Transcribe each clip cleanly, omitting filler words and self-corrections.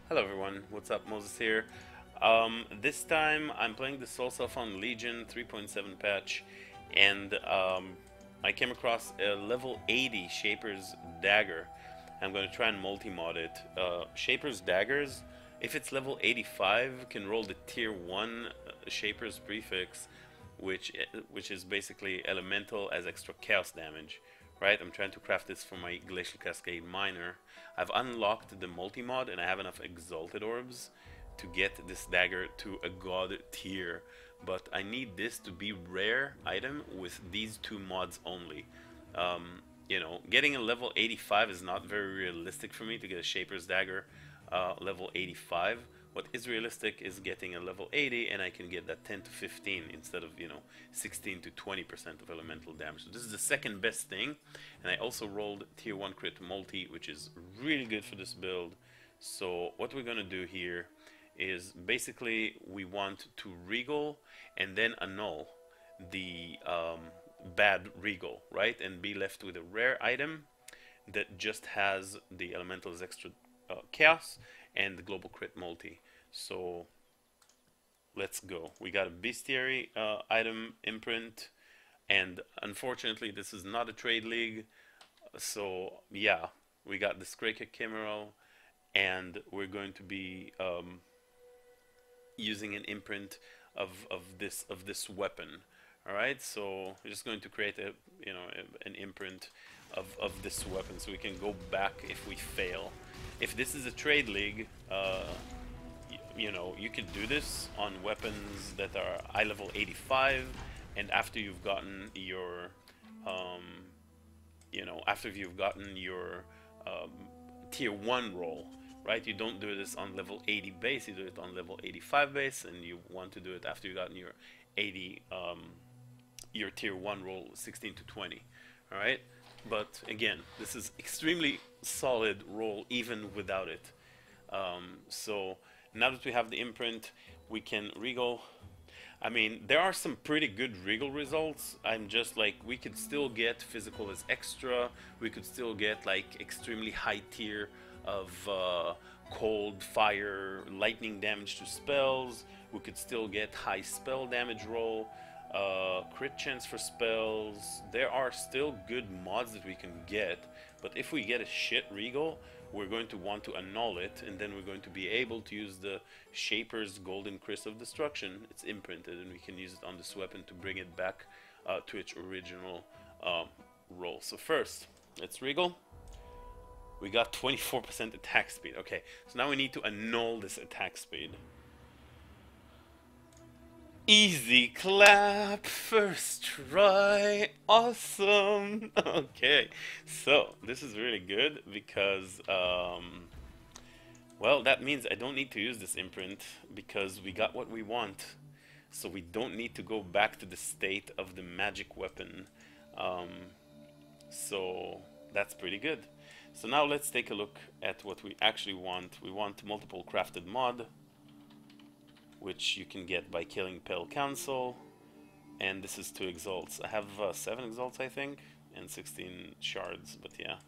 Hello everyone, what's up? Moses here. This time I'm playing the Soul Cellphone Legion 3.7 patch, and I came across a level 80 Shaper's Dagger. I'm going to try and multi-mod it. Shaper's Daggers, if it's level 85, can roll the tier 1 Shaper's prefix, which is basically elemental as extra chaos damage. Right, I'm trying to craft this for my Glacial Cascade Miner. I've unlocked the multi-mod and I have enough Exalted Orbs to get this dagger to a god tier, but I need this to be rare item with these two mods only. Getting a level 85 is not very realistic for me to get a Shaper's Dagger level 85. What is realistic is getting a level 80 and I can get that 10 to 15 instead of 16 to 20% of elemental damage. So this is the second best thing, and I also rolled tier 1 crit multi, which is really good for this build. So what we're gonna do here is basically we want to regal and then annul the bad regal, right, and be left with a rare item that just has the elemental's extra chaos and the global crit multi. So let's go. We got a Bestiary item imprint, and unfortunately this is not a trade league, so yeah, we got the Skraka Chimeral, and we're going to be using an imprint of this weapon. All right, so we're just going to create an imprint of this weapon, so we can go back if we fail. If this is a trade league, you can do this on weapons that are eye level 85, and after you've gotten your, tier 1 roll, right? You don't do this on level 80 base, you do it on level 85 base, and you want to do it after you've gotten your 80, your tier 1 roll 16 to 20, all right? But again, this is extremely solid roll even without it. So now that we have the imprint, we can regal. I mean, there are some pretty good regal results. I'm just like, we could still get physical as extra. We could still get like extremely high tier of cold, fire, lightning damage to spells. We could still get high spell damage roll. Crit chance for spells. There are still good mods that we can get, but if we get a shit regal, we're going to want to annul it, and then we're going to be able to use the Shaper's Golden Crystal of Destruction. It's imprinted, and we can use it on this weapon to bring it back to its original roll. So first, let's regal. We got 24% attack speed. Okay, so now we need to annul this attack speed. Easy clap, first try, awesome. Okay, so this is really good because, well, that means I don't need to use this imprint because we got what we want. So we don't need to go back to the state of the magic weapon. Um, so that's pretty good. So now let's take a look at what we actually want. We want multiple crafted mod, which you can get by killing Pale Council, and this is 2 exalts. I have 7 exalts, I think, and 16 shards, but yeah.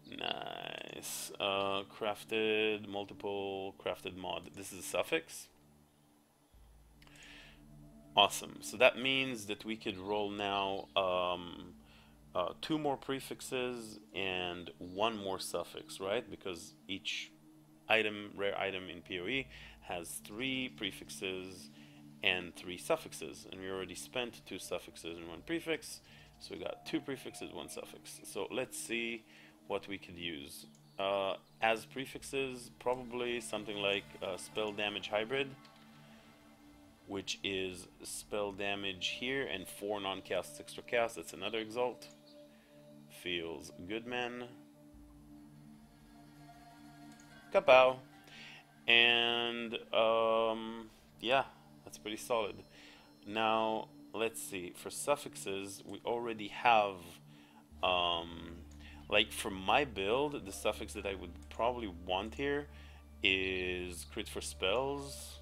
Nice. Crafted, multiple crafted mod. This is a suffix. Awesome. So that means that we could roll now 2 more prefixes and 1 more suffix, right? Because each item, rare item in PoE, has 3 prefixes and 3 suffixes, and we already spent 2 suffixes and 1 prefix, so we got 2 prefixes, 1 suffix. So let's see what we could use. As prefixes, probably something like spell damage hybrid, which is spell damage here and 4 non-cast extra cast. That's another exalt. Feels good, man. Kapow. And yeah, that's pretty solid. Now let's see, for suffixes we already have like for my build, the suffix that I would probably want here is crit for spells,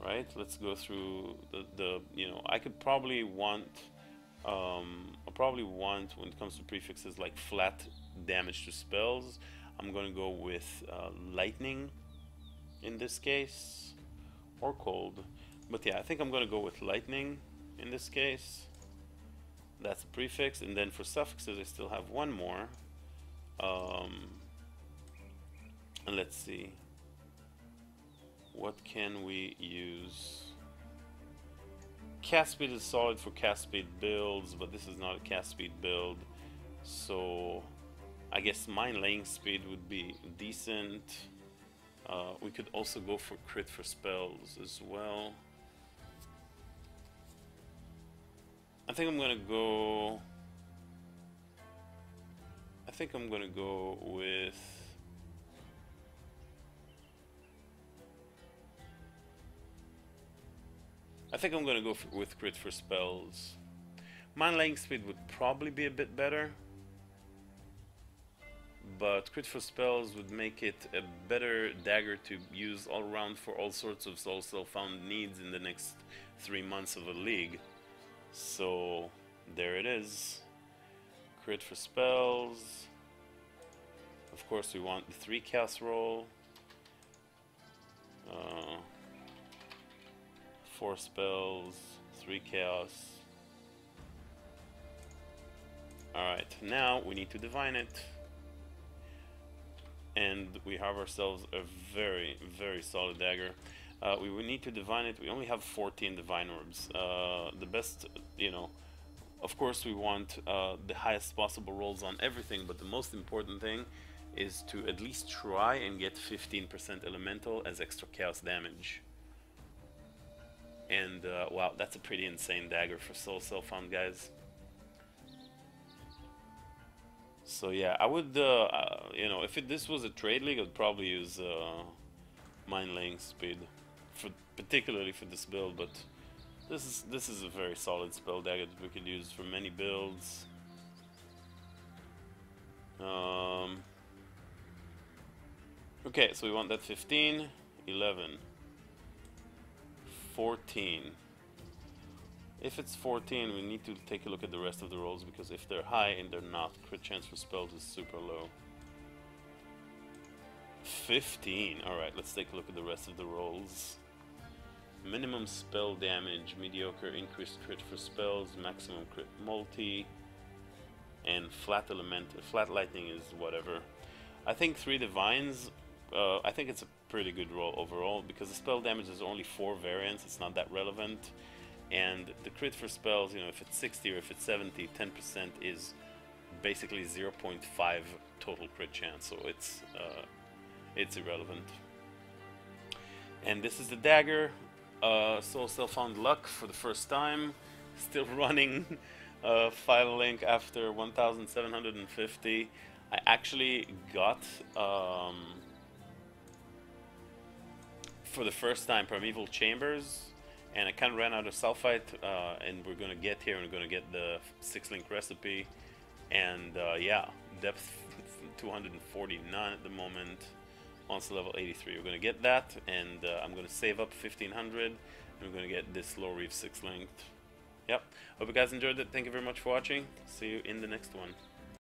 right? Let's go through the I could probably want I'll probably want, when it comes to prefixes, like flat damage to spells. I'm gonna go with lightning. in this case, or cold. But yeah, I think I'm gonna go with lightning in this case. That's a prefix, and then for suffixes I still have one more. And let's see, what can we use? Cast speed is solid for cast speed builds, but this is not a cast speed build, so I guess mine laying speed would be decent. We could also go for crit for spells as well. I think I'm gonna go with with crit for spells. Mine laying speed would probably be a bit better, but crit for spells would make it a better dagger to use all around for all sorts of soul found needs in the next 3 months of a league. So there it is. Crit for spells. Of course we want the 3 cast roll. 4 spells, 3 chaos. Alright, now we need to divine it. And we have ourselves a very, very solid dagger. We will need to divine it. We only have 14 divine orbs. The best, you know, of course we want the highest possible rolls on everything, but the most important thing is to at least try and get 15% elemental as extra chaos damage. And wow, that's a pretty insane dagger for soul found, guys. So yeah, I would, you know, if this was a trade league, I'd probably use mine laying speed, particularly for this build. But this is a very solid spell dagger that we could use for many builds. Okay, so we want that 15, 11, 14. If it's 14, we need to take a look at the rest of the rolls, because if they're high and they're not, crit chance for spells is super low. 15. Alright, let's take a look at the rest of the rolls. Minimum spell damage, mediocre, increased crit for spells, maximum crit multi, and flat lightning is whatever. I think 3 divines, I think it's a pretty good roll overall, because the spell damage is only 4 variants, it's not that relevant. And the crit for spells, you know, if it's 60 or if it's 70, 10% is basically 0.5 total crit chance, so it's irrelevant. And this is the dagger. Soul found luck for the first time. Still running file link after 1750. I actually got for the first time Primeval Chambers, and I kind of ran out of sulfite, and we're gonna get here and we're gonna get the 6-link recipe. And yeah, depth 249 at the moment, monster level 83. We're gonna get that, and I'm gonna save up 1500, and we're gonna get this Low Reef 6-linked. Yep, hope you guys enjoyed it. Thank you very much for watching. See you in the next one.